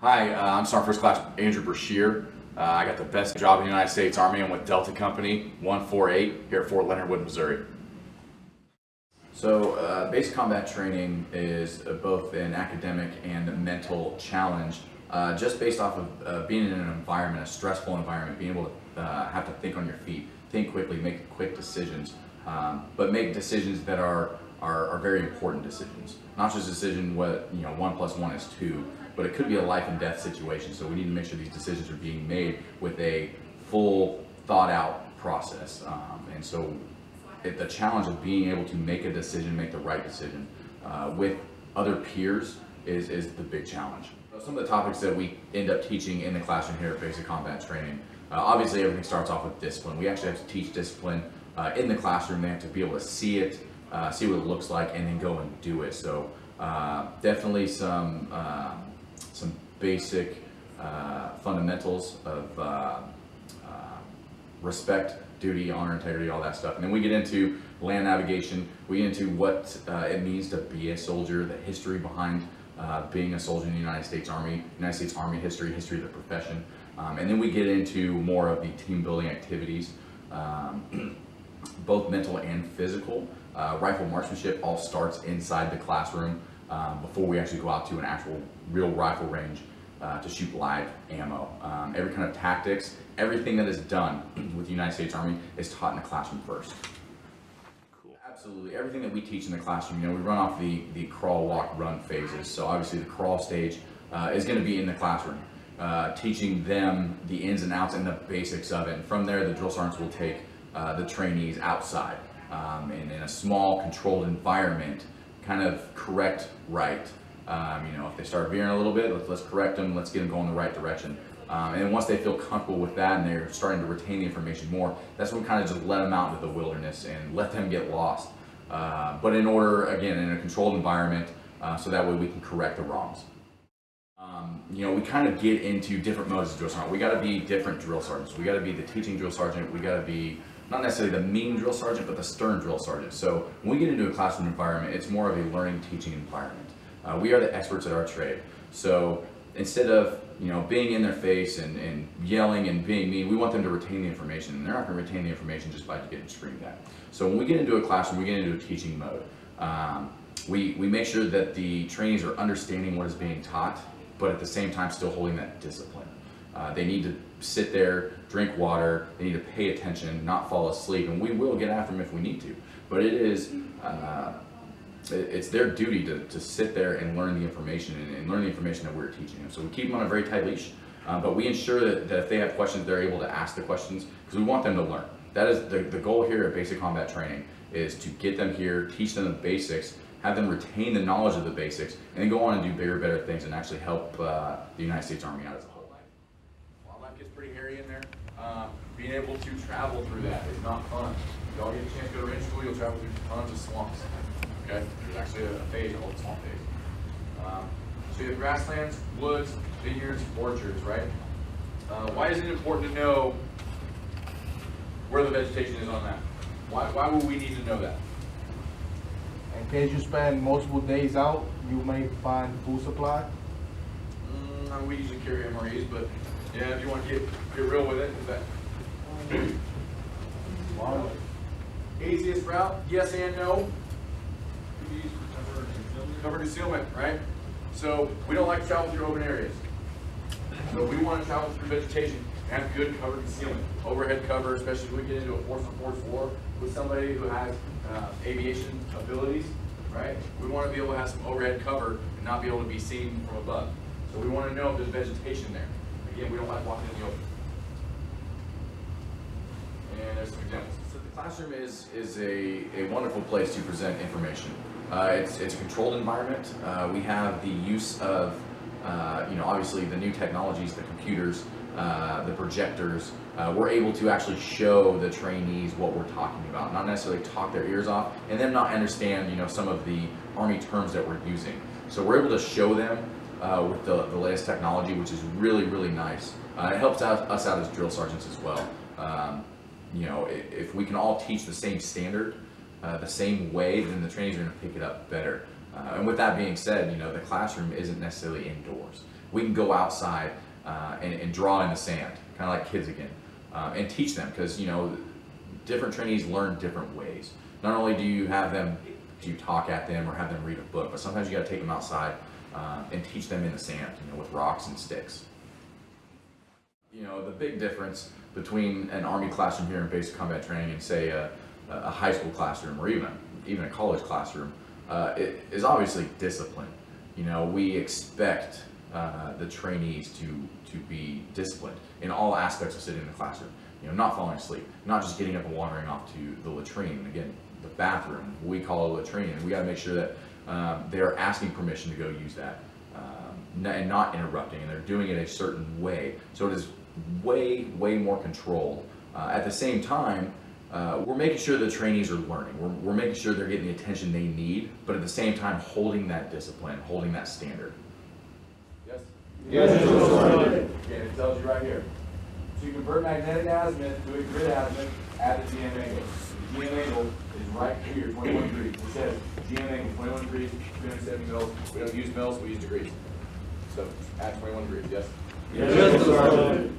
Hi, I'm Sergeant First Class Brashear. I got the best job in the United States Army. I'm with Delta Company 148 here at Fort Leonard Wood, Missouri. So basic combat training is both an academic and a mental challenge, just based off of being in an environment, a stressful environment, being able to have to think on your feet, think quickly, make quick decisions, but make decisions that are very important decisions. Not just a decision what 1 + 1 is 2, but it could be a life and death situation. So we need to make sure these decisions are being made with a full thought out process. And so the challenge of being able to make a decision, make the right decision with other peers is the big challenge. Some of the topics that we end up teaching in the classroom here at Basic Combat Training, obviously everything starts off with discipline. We actually have to teach discipline in the classroom. They have to be able to see it, see what it looks like, and then go and do it. So definitely some basic fundamentals of respect, duty, honor, integrity, all that stuff. And then we get into land navigation. We get into what it means to be a soldier, the history behind being a soldier in the United States Army history of the profession. And then we get into more of the team building activities, both mental and physical. Rifle marksmanship all starts inside the classroom before we actually go out to an actual real rifle range to shoot live ammo. Every kind of tactics, everything that is done with the United States Army is taught in the classroom first. Cool. Absolutely, everything that we teach in the classroom, we run off the crawl, walk, run phases. So obviously the crawl stage is going to be in the classroom, teaching them the ins and outs and the basics of it. And from there, the drill sergeants will take the trainees outside and in a small, controlled environment, kind of correct right. If they start veering a little bit, let's correct them, let's get them going in the right direction. And once they feel comfortable with that and they're starting to retain the information more, that's when we kind of just let them out into the wilderness and let them get lost. But in order, again, in a controlled environment, so that way we can correct the wrongs. We kind of get into different modes of drill sergeant. We got to be different drill sergeants. We got to be the teaching drill sergeant. We got to be not necessarily the mean drill sergeant, but the stern drill sergeant. So when we get into a classroom environment, it's more of a learning, teaching environment. We are the experts at our trade. So instead of being in their face and yelling and being mean, we want them to retain the information. And they're not going to retain the information just by getting screamed at. So when we get into a classroom, we get into a teaching mode. We make sure that the trainees are understanding what is being taught, but at the same time still holding that discipline. They need to sit there, drink water, they need to pay attention, not fall asleep, and we will get after them if we need to. But it's their duty to sit there and learn the information and learn the information that we're teaching them. So we keep them on a very tight leash, but we ensure that if they have questions, they're able to ask the questions because we want them to learn. That is the goal here at Basic Combat Training, is to get them here, teach them the basics, have them retain the knowledge of the basics, and then go on and do bigger, better things and actually help the United States Army out as a whole. Wildlife gets pretty hairy in there. Being able to travel through that is not fun. If y'all get a chance to go to range school, you'll travel through tons of swamps. Okay, there's actually a phase called swamp phase. So you have grasslands, woods, vineyards, orchards, right? Why is it important to know where the vegetation is on that? Why would we need to know that? In case you spend multiple days out, you may find food supply. We usually carry MREs, but yeah, if you want to get real with it, is that Wow. easiest route? Yes and no. Cover concealment, right? So we don't like to travel through open areas. So we want to travel through vegetation and have good cover concealment. Overhead cover, especially if we get into a force on force war with somebody who has aviation abilities, right? We want to be able to have some overhead cover and not be able to be seen from above. So we want to know if there's vegetation there. Again, we don't like walking in the open. And there's some examples. So the classroom is a wonderful place to present information. It's a controlled environment. We have the use of, obviously the new technologies, the computers, the projectors. We're able to actually show the trainees what we're talking about, not necessarily talk their ears off, and them not understand, some of the Army terms that we're using. So we're able to show them with the latest technology, which is really, really nice. It helps us out as drill sergeants as well. If we can all teach the same standard, the same way, then the trainees are going to pick it up better. And with that being said, the classroom isn't necessarily indoors. we can go outside and draw in the sand, kind of like kids again, and teach them, because different trainees learn different ways. Not only do you have them, do you talk at them or have them read a book, but sometimes you got to take them outside and teach them in the sand, with rocks and sticks. The big difference between an Army classroom here in basic combat training and say a high school classroom or even a college classroom is obviously discipline. We expect the trainees to be disciplined in all aspects of sitting in the classroom. Not falling asleep, not just getting up and wandering off to the latrine. Again, the bathroom, we call it a latrine, and we got to make sure that they're asking permission to go use that and not interrupting, and they're doing it a certain way. So it is way more controlled. At the same time, we're making sure the trainees are learning. We're making sure they're getting the attention they need, but at the same time holding that discipline, holding that standard. Yes? Yes, sir. Again, it tells you right here. To convert magnetic azimuth to a grid azimuth, add the GM angle. The GM angle is right here, 21 degrees. It says GM angle, 21 degrees, 370 mils. We don't use mils, we use degrees. So add 21 degrees, yes? Yes, sir. Okay.